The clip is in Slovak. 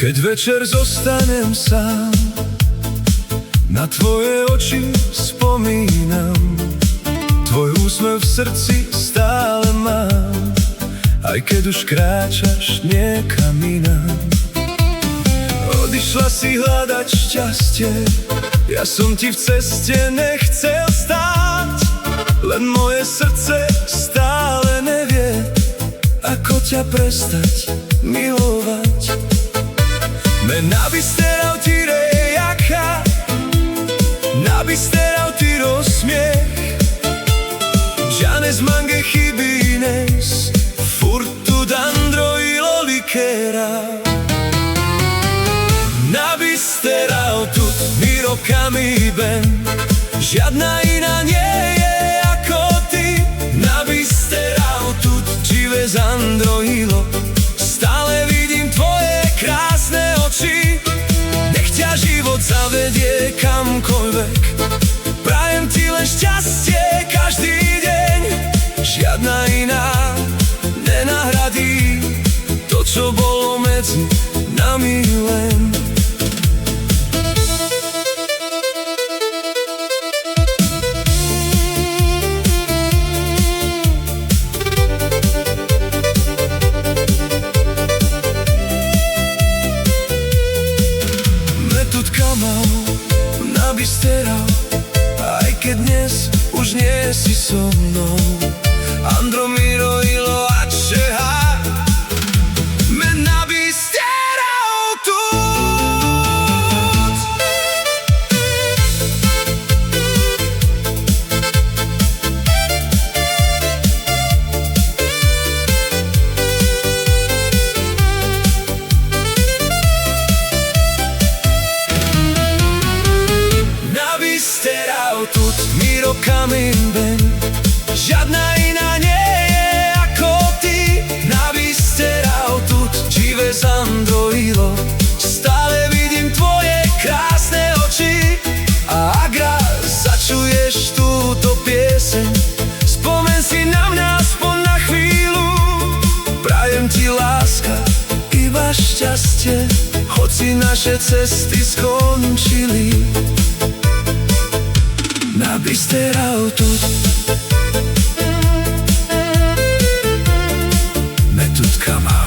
Keď večer zostanem sám, na tvoje oči spomínam. Tvoj úsmev v srdci stále mám, aj keď už kráčaš niekam inám. Odišla si hľadať šťastie, ja som ti v ceste nechcel stáť. Len moje srdce stále nevie, ako ťa prestať milovať. Me nabisterał ti rejaka, nabisterał ti rozsmiech. Già ne smanghe chibines, furtu d'andro i lolikera. Nabisterał tut mi rokami ben, žiadna iná nie je ako ty. Nabisterał tut živé zandrohilo, stále vidím tvoje krásne oči. Nech ťa život zavedie kamkoľvek, prajem ti len šťastie každý deň. Žiadna iná nenahradí to, čo bolo medzi nami len. Nabisteral, aj keď dnes už nie si so mnou. Andromiro ilo a čeha, me nabisteral tut. Nabisteral tut mi rokami ben, žiadna iná nie je ako ty. Nabisteral tut živé zandrohilo, stále vidím tvoje krásne oči. A ak raz začuješ túto pieseň, spomen si na mňa aspoň na chvíľu. Prajem ti láska, iba šťastie, hoci naše cesty skončili. Nabisteral tut, me tut kama.